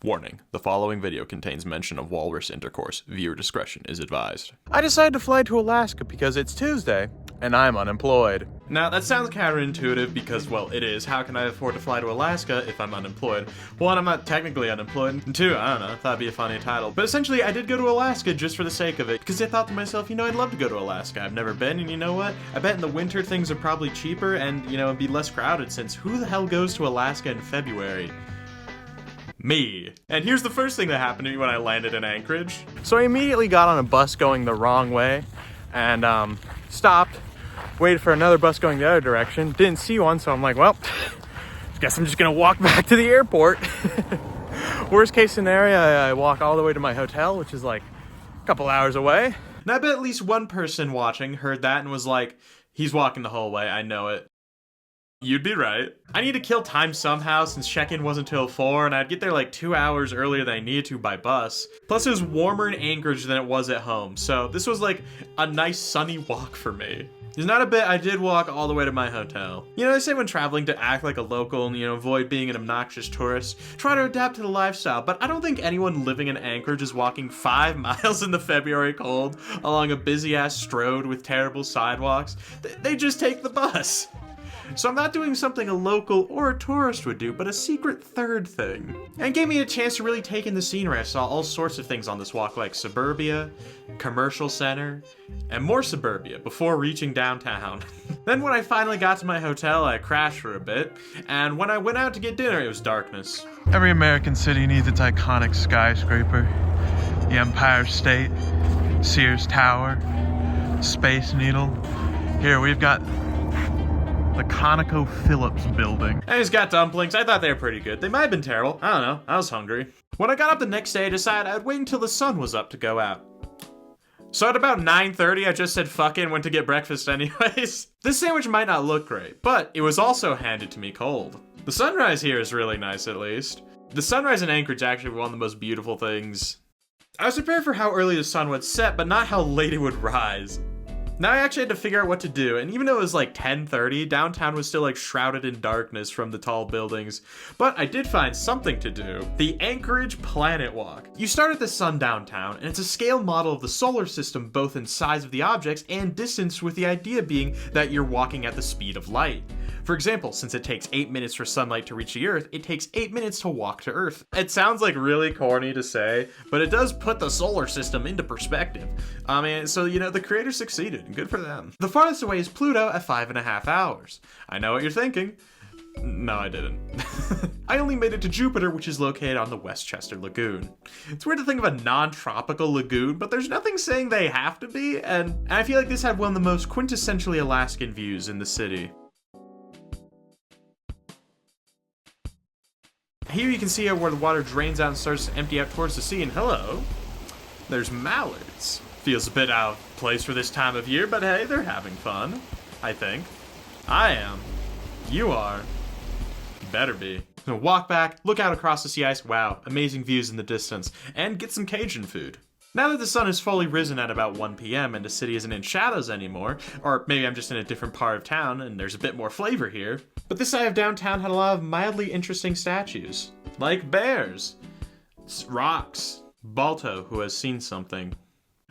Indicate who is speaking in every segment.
Speaker 1: Warning, the following video contains mention of walrus intercourse. Viewer discretion is advised.
Speaker 2: I decided to fly to Alaska because it's Tuesday, and I'm unemployed.
Speaker 1: Now, that sounds counterintuitive because, well, it is. How can I afford to fly to Alaska if I'm unemployed? One, I'm not technically unemployed. And two, I don't know, thought it'd be a funny title. But essentially, I did go to Alaska just for the sake of it, because I thought to myself, you know, I'd love to go to Alaska. I've never been, and you know what? I bet in the winter things are probably cheaper and, you know, it'd be less crowded, since who the hell goes to Alaska in February? Me. And here's the first thing that happened to me when I landed in Anchorage.
Speaker 2: So I immediately got on a bus going the wrong way, and stopped, waited for another bus going the other direction, didn't see one, so I'm like, well, guess I'm just gonna walk back to the airport. Worst case scenario, I walk all the way to my hotel, which is like a couple hours away.
Speaker 1: And I bet at least one person watching heard that and was like, he's walking the whole way, I know it. You'd be right. I need to kill time somehow since check-in wasn't till 4 and I'd get there like 2 hours earlier than I needed to by bus. Plus it was warmer in Anchorage than it was at home, so this was like a nice sunny walk for me. There's not a bit, I did walk all the way to my hotel. You know, they say when traveling to act like a local and, you know, avoid being an obnoxious tourist, try to adapt to the lifestyle, but I don't think anyone living in Anchorage is walking 5 miles in the February cold along a busy-ass stroad with terrible sidewalks. They just take the bus. So I'm not doing something a local or a tourist would do, but a secret third thing. And it gave me a chance to really take in the scenery. I saw all sorts of things on this walk, like suburbia, commercial center, and more suburbia before reaching downtown. Then when I finally got to my hotel, I crashed for a bit, and when I went out to get dinner, it was darkness.
Speaker 2: Every American city needs its iconic skyscraper. The Empire State, Sears Tower, Space Needle. Here we've got the ConocoPhillips building.
Speaker 1: I just got dumplings. I thought they were pretty good. They might have been terrible. I don't know. I was hungry. When I got up the next day, I decided I'd wait until the sun was up to go out. So at about 9:30, I just said fuck it and went to get breakfast anyways. This sandwich might not look great, but it was also handed to me cold. The sunrise here is really nice, at least. The sunrise in Anchorage is actually one of the most beautiful things. I was prepared for how early the sun would set, but not how late it would rise. Now I actually had to figure out what to do, and even though it was like 10:30, downtown was still like shrouded in darkness from the tall buildings. But I did find something to do. The Anchorage Planet Walk. You start at the sun downtown, and it's a scale model of the solar system both in size of the objects and distance, with the idea being that you're walking at the speed of light. For example, since it takes 8 minutes for sunlight to reach the Earth, it takes 8 minutes to walk to Earth. It sounds like really corny to say, but it does put the solar system into perspective. So, you know, the creators succeeded. Good for them. The farthest away is Pluto at 5.5 hours. I know what you're thinking. No, I didn't. I only made it to Jupiter, which is located on the Westchester Lagoon. It's weird to think of a non-tropical lagoon, but there's nothing saying they have to be, and I feel like this had one of the most quintessentially Alaskan views in the city. Here you can see where the water drains out and starts to empty out towards the sea, and hello, there's mallards. Feels a bit out of place for this time of year, but hey, they're having fun, I think. I am. You are. Better be. So walk back, look out across the sea ice, wow, amazing views in the distance, and get some Cajun food. Now that the sun has fully risen at about 1 p.m. and the city isn't in shadows anymore, or maybe I'm just in a different part of town and there's a bit more flavor here, but this side of downtown had a lot of mildly interesting statues. Like bears, rocks, Balto, who has seen something.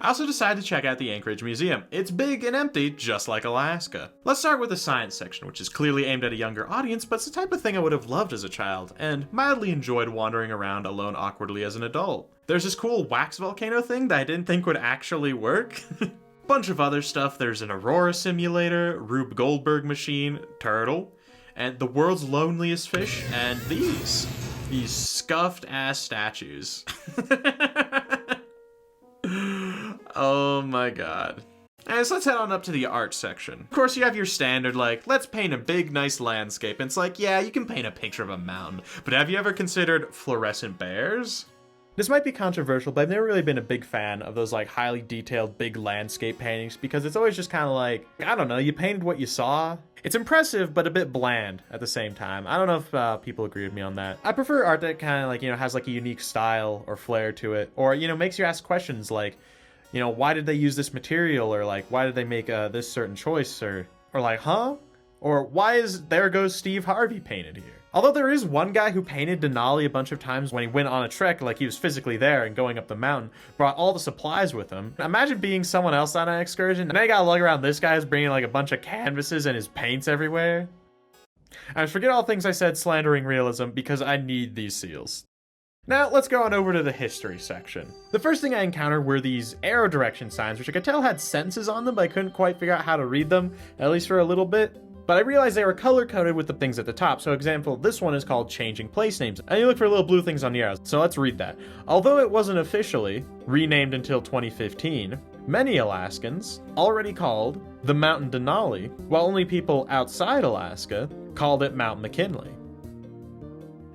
Speaker 1: I also decided to check out the Anchorage Museum. It's big and empty, just like Alaska. Let's start with the science section, which is clearly aimed at a younger audience, but it's the type of thing I would have loved as a child, and mildly enjoyed wandering around alone awkwardly as an adult. There's this cool wax volcano thing that I didn't think would actually work. Bunch of other stuff. There's an Aurora simulator, Rube Goldberg machine, turtle, and the world's loneliest fish, and these scuffed ass statues. Oh my god. And so let's head on up to the art section. Of course, you have your standard, like, let's paint a big, nice landscape. And it's like, yeah, you can paint a picture of a mountain, but have you ever considered fluorescent bears? This might be controversial, but I've never really been a big fan of those, like, highly detailed, big landscape paintings, because it's always just kind of like, I don't know, you painted what you saw. It's impressive, but a bit bland at the same time. I don't know if people agree with me on that. I prefer art that kind of, like, you know, has, like, a unique style or flair to it, or, you know, makes you ask questions like, you know, why did they use this material? Or like, why did they make this certain choice? Or like, huh? Or why is There Goes Steve Harvey painted here? Although there is one guy who painted Denali a bunch of times when he went on a trek, like he was physically there and going up the mountain, brought all the supplies with him. Imagine being someone else on an excursion, and then you gotta lug around this guy's bringing like a bunch of canvases and his paints everywhere. And forget all things I said slandering realism, because I need these seals. Now, let's go on over to the history section. The first thing I encountered were these arrow direction signs, which I could tell had sentences on them, but I couldn't quite figure out how to read them, at least for a little bit. But I realized they were color-coded with the things at the top. So example, this one is called changing place names. And you look for little blue things on the arrows. So let's read that. Although it wasn't officially renamed until 2015, many Alaskans already called the Mountain Denali, while only people outside Alaska called it Mount McKinley.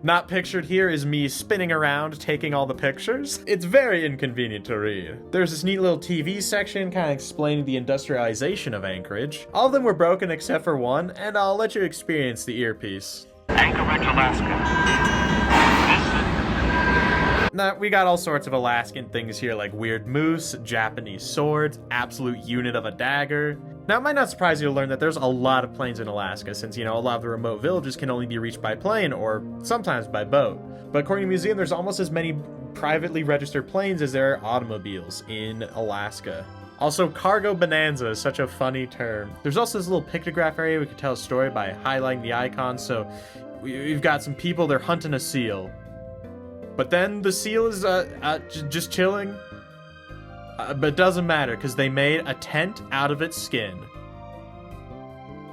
Speaker 1: Not pictured here is me spinning around taking all the pictures. It's very inconvenient to read. There's this neat little TV section kind of explaining the industrialization of Anchorage. All of them were broken except for one, and I'll let you experience the earpiece.
Speaker 3: Anchorage, Alaska.
Speaker 1: Now, we got all sorts of Alaskan things here like weird moose, Japanese swords, absolute unit of a dagger. Now, it might not surprise you to learn that there's a lot of plains in Alaska since, a lot of the remote villages can only be reached by plane or sometimes by boat. But according to the museum, there's almost as many privately registered planes as there are automobiles in Alaska. Also, cargo bonanza is such a funny term. There's also this little pictograph area we could tell a story by highlighting the icons. So we've got some people, they're hunting a seal. But then the seal is just chilling. But it doesn't matter because they made a tent out of its skin.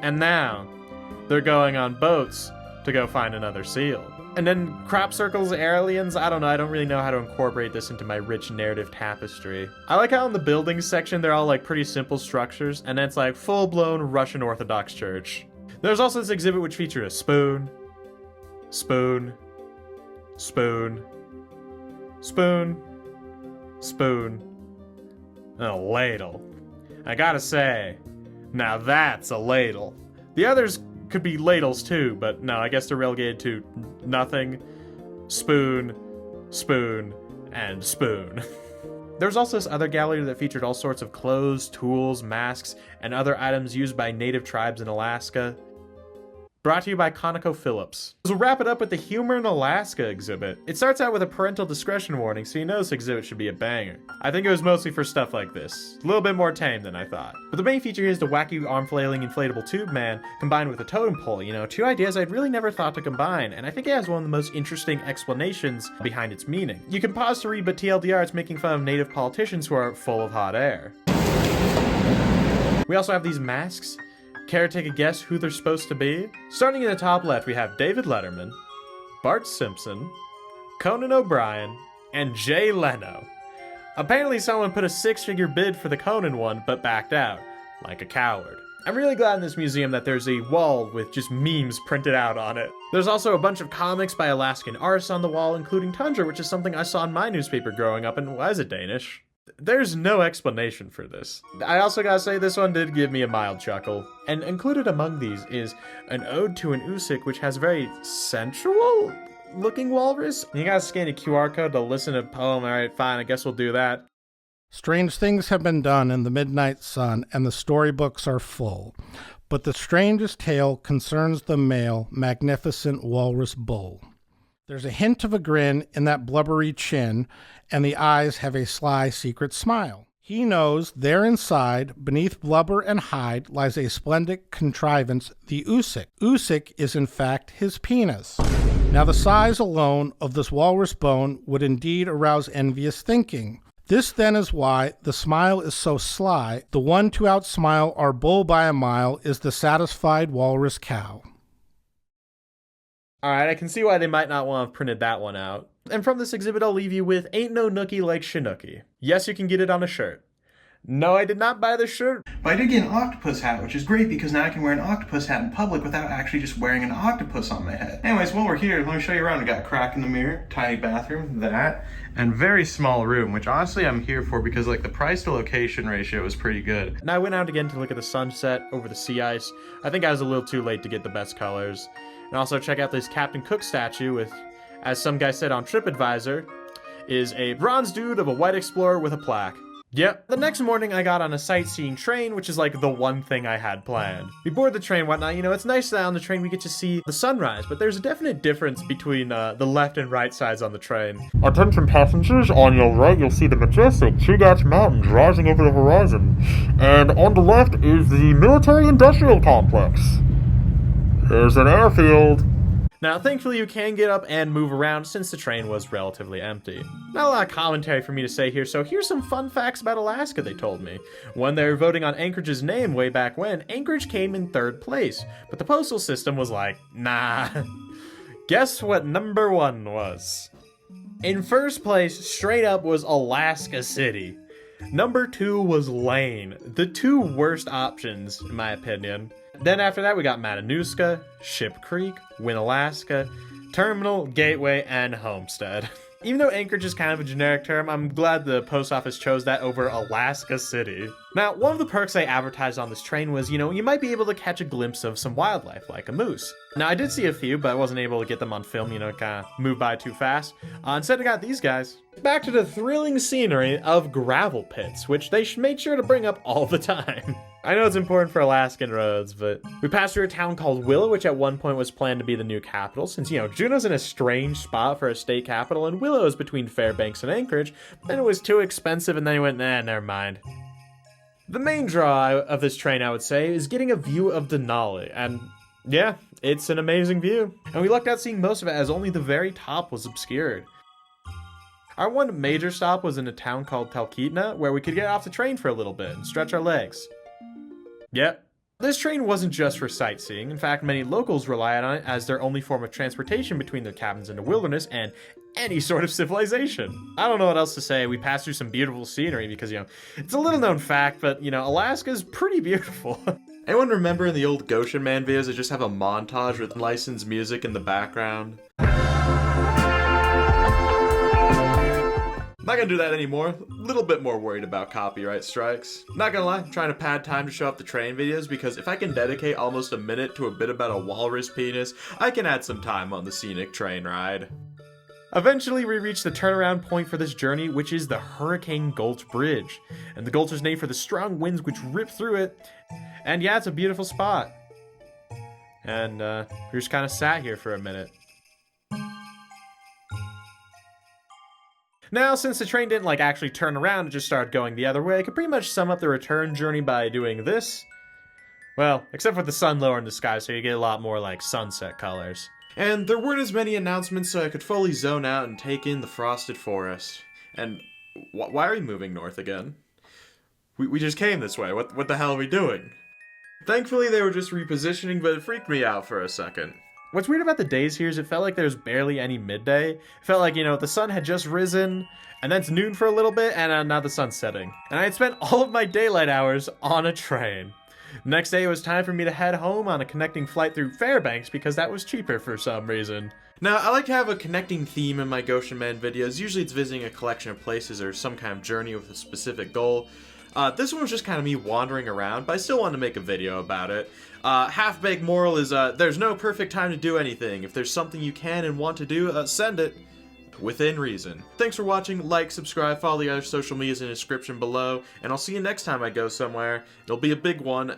Speaker 1: And now they're going on boats to go find another seal. And then crop circles, aliens, I don't know, I don't really know how to incorporate this into my rich narrative tapestry. I like how in the buildings section they're all like pretty simple structures, and then it's like full-blown Russian Orthodox church. There's also this exhibit which featured a spoon, spoon, spoon, spoon, spoon, and a ladle. I gotta say, now that's a ladle. The others could be ladles too, but no, I guess they're relegated to nothing, spoon, spoon, and spoon. There's also this other gallery that featured all sorts of clothes, tools, masks, and other items used by native tribes in Alaska. Brought to you by ConocoPhillips. So we'll wrap it up with the Humor in Alaska exhibit. It starts out with a parental discretion warning, so you know this exhibit should be a banger. I think it was mostly for stuff like this. A little bit more tame than I thought. But the main feature here is the wacky arm-flailing inflatable tube man combined with a totem pole. Two ideas I'd really never thought to combine, and I think it has one of the most interesting explanations behind its meaning. You can pause to read, but TLDR, it's making fun of native politicians who are full of hot air. We also have these masks. Care to take a guess who they're supposed to be? Starting in the top left, we have David Letterman, Bart Simpson, Conan O'Brien, and Jay Leno. Apparently someone put a six-figure bid for the Conan one, but backed out, like a coward. I'm really glad in this museum that there's a wall with just memes printed out on it. There's also a bunch of comics by Alaskan artists on the wall, including Tundra, which is something I saw in my newspaper growing up, and why is it Danish? There's no explanation for this. I also gotta say this one did give me a mild chuckle. And included among these is an ode to an Usik, which has a very sensual looking walrus. You gotta scan a QR code to listen to a poem. Alright, fine, I guess we'll do that.
Speaker 4: Strange things have been done in the midnight sun, and the storybooks are full. But the strangest tale concerns the male, magnificent walrus bull. There's a hint of a grin in that blubbery chin, and the eyes have a sly secret smile. He knows there inside, beneath blubber and hide, lies a splendid contrivance, the Usik. Usik is in fact his penis. Now the size alone of this walrus bone would indeed arouse envious thinking. This then is why the smile is so sly. The one to outsmile our bull by a mile is the satisfied walrus cow.
Speaker 1: Alright, I can see why they might not want to have printed that one out. And from this exhibit, I'll leave you with Ain't No Nookie Like Chinookie. Yes, you can get it on a shirt. No, I did not buy the shirt.
Speaker 2: But I did get an octopus hat, which is great because now I can wear an octopus hat in public without actually just wearing an octopus on my head. Anyways, while we're here, let me show you around. We got a crack in the mirror, tiny bathroom, that, and very small room, which honestly I'm here for because like the price to location ratio is pretty good. And I went out again to look at the sunset over the sea ice. I think I was a little too late to get the best colors. And also check out this Captain Cook statue with, as some guy said on TripAdvisor, is a bronze dude of a white explorer with a plaque.
Speaker 1: Yep. The next morning, I got on a sightseeing train, which is like the one thing I had planned. We board the train, whatnot. You know, it's nice that on the train we get to see the sunrise, but there's a definite difference between the left and right sides on the train.
Speaker 5: Attention passengers, on your right you'll see the majestic Chugach Mountains rising over the horizon. And on the left is the military-industrial complex. There's an airfield.
Speaker 1: Now, thankfully, you can get up and move around since the train was relatively empty. Not a lot of commentary for me to say here, so here's some fun facts about Alaska they told me. When they were voting on Anchorage's name way back when, Anchorage came in 3rd place, but the postal system was like, nah. Guess what number 1 was? In 1st place, straight up, was Alaska City. Number 2 was Lane, the 2 worst options, in my opinion. Then after that, we got Matanuska, Ship Creek, Winalaska, Terminal, Gateway, and Homestead. Even though Anchorage is kind of a generic term, I'm glad the post office chose that over Alaska City. Now, one of the perks they advertised on this train was, you know, you might be able to catch a glimpse of some wildlife, like a moose. Now, I did see a few, but I wasn't able to get them on film, you know, kind of moved by too fast. Instead, I got these guys. Back to the thrilling scenery of gravel pits, which they made sure to bring up all the time. I know it's important for Alaskan roads, but we passed through a town called Willow, which at one point was planned to be the new capital, since, you know, Juneau's in a strange spot for a state capital, and Willow is between Fairbanks and Anchorage, and it was too expensive, and then he went, nah, never mind. The main draw of this train, I would say, is getting a view of Denali, and yeah, it's an amazing view. And we lucked out seeing most of it, as only the very top was obscured. Our one major stop was in a town called Talkeetna, where we could get off the train for a little bit and stretch our legs. Yep. This train wasn't just for sightseeing. In fact, many locals relied on it as their only form of transportation between their cabins in the wilderness and any sort of civilization. I don't know what else to say. We passed through some beautiful scenery because, you know, it's a little known fact, but, you know, Alaska's pretty beautiful. Anyone remember in the old Goshen Man videos that just have a montage with licensed music in the background? Not gonna do that anymore. A little bit more worried about copyright strikes. Not gonna lie, I'm trying to pad time to show off the train videos because if I can dedicate almost a minute to a bit about a walrus penis, I can add some time on the scenic train ride. Eventually, we reached the turnaround point for this journey, which is the Hurricane Gulch Bridge. And the gulch is named for the strong winds which rip through it. And yeah, it's a beautiful spot. And we just kind of sat here for a minute. Now, since the train didn't actually turn around and just start going the other way, I could pretty much sum up the return journey by doing this. Well, except for the sun lower in the sky, so you get a lot more sunset colors. And there weren't as many announcements, so I could fully zone out and take in the frosted forest. And why are we moving north again? We just came this way. What the hell are we doing? Thankfully, they were just repositioning, but it freaked me out for a second. What's weird about the days here is it felt like there was barely any midday. It felt like, you know, the sun had just risen, and then it's noon for a little bit, and now the sun's setting. And I had spent all of my daylight hours on a train. Next day, it was time for me to head home on a connecting flight through Fairbanks because that was cheaper for some reason. Now, I like to have a connecting theme in my Goshen Man videos. Usually it's visiting a collection of places or some kind of journey with a specific goal. This one was just kind of me wandering around, but I still wanted to make a video about it. Half-baked moral is, there's no perfect time to do anything. If there's something you can and want to do, send it. Within reason. Thanks for watching, like, subscribe, follow the other social medias in the description below, and I'll see you next time I go somewhere. It'll be a big one.